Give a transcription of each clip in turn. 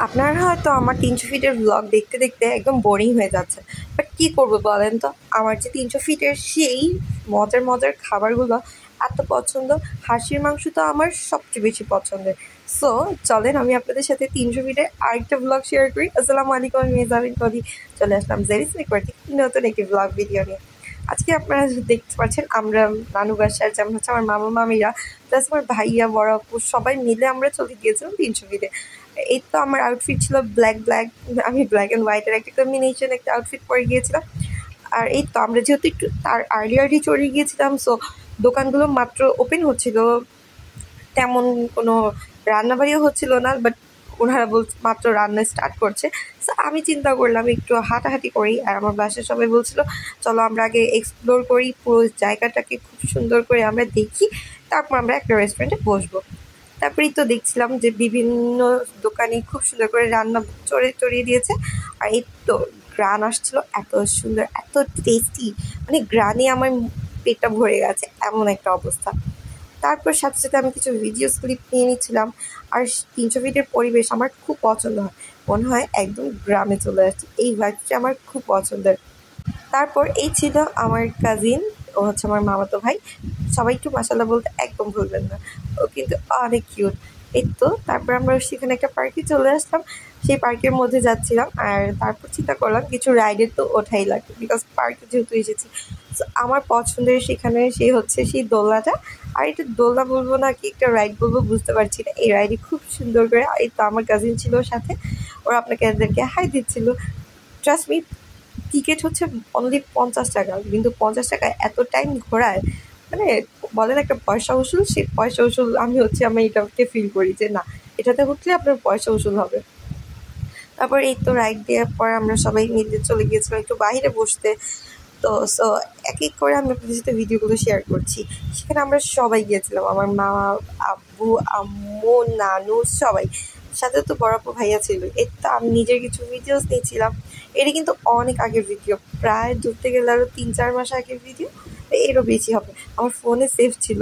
আপনারা হয়তো আমার 300 ফিটের ব্লগ দেখতে দেখতে একদম বোরিং হয়ে যাচ্ছে, বাট কী করবো বলেন তো? আমার যে 300 ফিটের সেই মজার মজার খাবারগুলো এত পছন্দ, হাঁসির মাংস তো আমার সবচেয়ে বেশি পছন্দের। সো চলেন আমি আপনাদের সাথে 300 ফিটের আরেকটা ব্লগ শেয়ার করি। আসসালামু আলাইকুম, আমি মেজাবিন কদি চলে আসলাম জেরিস রেকর্ডিং নতুন একটি ব্লগ ভিডিও নিয়ে। আজকে আপনারা দেখতে পাচ্ছেন আমরা নানু বাসার, যেমন হচ্ছে আমার মামা মামিরা প্লাস আমার ভাইয়া বড় আপু সবাই মিলে আমরা চলে গিয়েছিলাম 300 ফিটে। এই তো আমার আউটফিট ছিল ব্ল্যাক, আমি ব্ল্যাক অ্যান্ড হোয়াইটের একটা কম্বিনেশন একটা আউটফিট পরে গিয়েছিলাম। আর এই তো আমরা যেহেতু একটু তার আর্লি চলে গিয়েছিলাম, সো দোকানগুলো মাত্র ওপেন হচ্ছিল, তেমন কোনো রান্নাবাড়িও হচ্ছিল না, বাট ওনারা মাত্র রান্না স্টার্ট করছে। সো আমি চিন্তা করলাম একটু হাঁটাহাঁটি করি, আর আমার বাসায় সবাই বলছিল চলো আমরা আগে এক্সপ্লোর করি, পুরো জায়গাটাকে খুব সুন্দর করে আমরা দেখি, তারপর আমরা একটা রেস্টুরেন্টে বসবো। তারপরেই তো দেখছিলাম যে বিভিন্ন দোকানে খুব সুন্দর করে রান্না চড়িয়ে দিয়েছে। আর এই তো গ্রান আসছিল এত সুন্দর, এত টেস্টি, মানে গ্রানে আমার পেটটা ভরে গেছে এমন একটা অবস্থা। তারপর সাথে সাথে আমি কিছু ভিডিওস ক্লিপ নিয়ে নিচ্ছিলাম। আর 300 ফিটের পরিবেশ আমার খুব পছন্দ হয়, মনে হয় একদম গ্রামে চলে আসছি, এই ভাইবটা আমার খুব পছন্দের। তারপর এই ছিল আমার কাজিন, ও হচ্ছে আমার মামাতো ভাই। সবাই একটু মাশাআল্লাহ বলতে একদম ভুলবেন না, ও কিন্তু অনেক কিউট। এই তো তারপর আমরা সেখানে একটা পার্কে চলে আসলাম, সেই পার্কের মধ্যে যাচ্ছিলাম। আর তারপর চিন্তা করলাম কিছু রাইডের তো ওঠাই লাগবে, বিকজ পার্কে যেহেতু এসেছি। সো আমার পছন্দের সেখানে হচ্ছে সেই দোলনাটা। আর এটা দোলনা বলবো না কি একটা রাইড বলবো বুঝতে পারছি না, এই রাইডে খুব সুন্দর করে। এই তো আমার কাজিন ছিল সাথে, ওরা আপনাকে এদেরকে হাই দিচ্ছিল। ট্রাস্ট মি, টিকিট হচ্ছে অনলি 50 টাকা, কিন্তু 50 টাকায় এত টাইম ঘোরায়, মানে বলেন একটা পয়সা উসুল, সেই পয়সা উসুল আমি এটাকে ফিল করি যে না, এটাতে উঠলে আপনার পয়সা উসুল হবে। তারপর এই তো রাইড দেওয়ার পর আমরা সবাই মিলে চলে গিয়েছিলাম একটু বাইরে বসতে। তো সো এক এক করে আমি আপনাদের সাথে ভিডিওগুলো শেয়ার করছি। সেখানে আমরা সবাই গিয়েছিলাম, আমার মা, আব্বু, আম্মু, নানু সবাই, সাথে তো বড় আপু ভাইয়া ছিল। এর তো আমি নিজের কিছু ভিডিওস নিয়েছিলাম। এটা কিন্তু অনেক আগের ভিডিও, প্রায় ধরতে গেলে আরও 3-4 মাস আগের ভিডিও, এরও বেশি হবে, আমার ফোনে সেভ ছিল।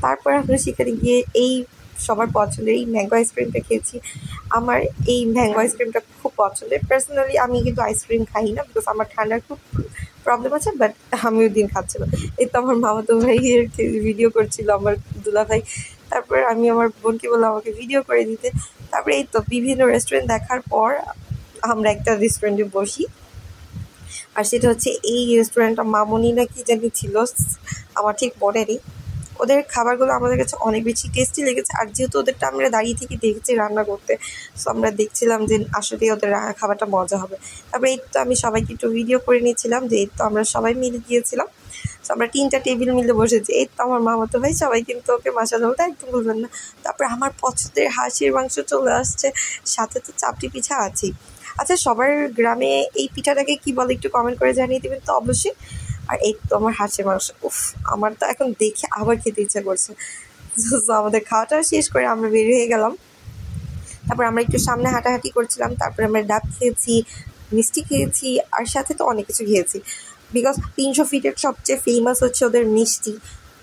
তারপর আমরা সেখানে গিয়ে এই সবার পছন্দের এই ম্যাঙ্গো আইসক্রিমটা খেয়েছি। আমার এই ম্যাঙ্গো আইসক্রিমটা খুব পছন্দের। পার্সোনালি আমি কিন্তু আইসক্রিম খাই না, বিকজ আমার ঠান্ডার খুব প্রবলেম আছে, বাট আমি ওই দিন খাচ্ছিলাম। এই তো আমার মামাতো ভাই ভিডিও করছিল, আমার দুলা ভাই। তারপর আমি আমার বোনকে বললাম আমাকে ভিডিও করে দিতে। তারপরে এই তো বিভিন্ন রেস্টুরেন্ট দেখার পর আমরা একটা রেস্টুরেন্টে বসি। আর সেটা হচ্ছে এই রেস্টুরেন্টটা মামনি না কি জানি ছিল, আমার ঠিক মনে নেই। ওদের খাবারগুলো আমাদের কাছে অনেক বেশি টেস্টি লেগেছে। আর যেহেতু ওদেরটা আমরা দাঁড়িয়ে থেকে দেখেছি রান্না করতে, সো আমরা দেখছিলাম যে আসলেই ওদের খাবারটা মজা হবে। তারপরে এই তো আমি সবাইকে একটু ভিডিও করে নিয়েছিলাম যে এই তো আমরা সবাই মিলে গিয়েছিলাম। সো আমরা 3টা টেবিল মিলে বসেছি। এই তো আমার মামাতো ভাই, সবাই কিন্তু ওকে মাশাআল্লাহ বলতে একদম ভুলবেন না। তারপরে আমার পছন্দের হাঁসের মাংস চলে আসছে, সাথে তো চাপটি পিঠা আছেই। আচ্ছা, সবার গ্রামে এই পিঠাটাকে কি বলে একটু কমেন্ট করে জানিয়ে দেবেন তো অবশ্যই। আর এই তো আমার হাঁসের মাংস, উফ, আমার তো এখন দেখে আবার খেতে ইচ্ছা করছে। তো আমাদের খাওয়াটা শেষ করে আমরা বের হয়ে গেলাম। তারপর আমরা একটু সামনে হাঁটাহাঁটি করছিলাম। তারপরে আমরা ডাব খেয়েছি, মিষ্টি খেয়েছি, আর সাথে তো অনেক কিছু খেয়েছি, বিকজ 300 ফিটের সবচেয়ে ফেমাস হচ্ছে ওদের মিষ্টি।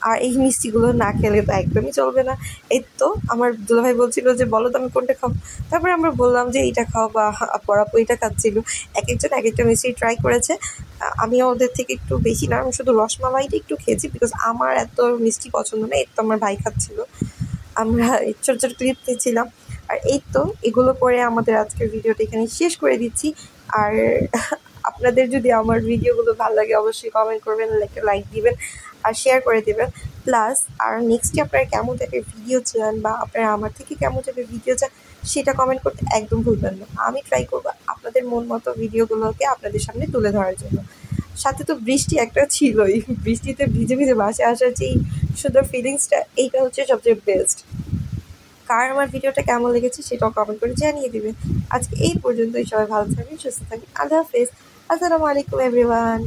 আর এই মিষ্টিগুলো না খেলে তো একদমই চলবে না। এই তো আমার দুলাভাই বলছিল যে বলো তো আমি কোনটা খাবো। তারপরে আমরা বললাম যে এইটা খাও, বা পরাপু এটা খাচ্ছিল। এক একজন এক একটা মিষ্টি ট্রাই করেছে। আমিও ওদের থেকে একটু বেশি না, আমি শুধু রসমালাইটা একটু খেয়েছি, বিকজ আমার এত মিষ্টি পছন্দ না। এই তো আমার ভাই খাচ্ছিল, আমরা ছোট ছোট ক্লিপ নিয়েছিলাম। আর এই তো এগুলো করে আমাদের আজকের ভিডিওটা এখানে শেষ করে দিচ্ছি। আর আপনাদের যদি আমার ভিডিওগুলো ভালো লাগে অবশ্যই কমেন্ট করবেন, লাইক দিবেন আর শেয়ার করে দেবেন। প্লাস আর নেক্সটে আপনারা কেমন টাইপের ভিডিও চান, বা আপনারা আমার থেকে কেমন টাইপের ভিডিও চান, সেটা কমেন্ট করতে একদম ভুলবেন না। আমি ট্রাই করবো আপনাদের মন মতো ভিডিওগুলোকে আপনাদের সামনে তুলে ধরার জন্য। সাথে তো বৃষ্টি একটা ছিলই, বৃষ্টিতে ভিজে ভিজে বাসে আসার যেই সুন্দর ফিলিংসটা, এইটা হচ্ছে সবচেয়ে বেস্ট। কার আমার ভিডিওটা কেমন লেগেছে সেটাও কমেন্ট করে জানিয়ে দিবেন। আজকে এই পর্যন্তই, সবাই ভালো থাকবেন, সুস্থ থাকবেন, আল্লাহ হাফেজ, আসসালামু আলাইকুম এভরিওয়ান।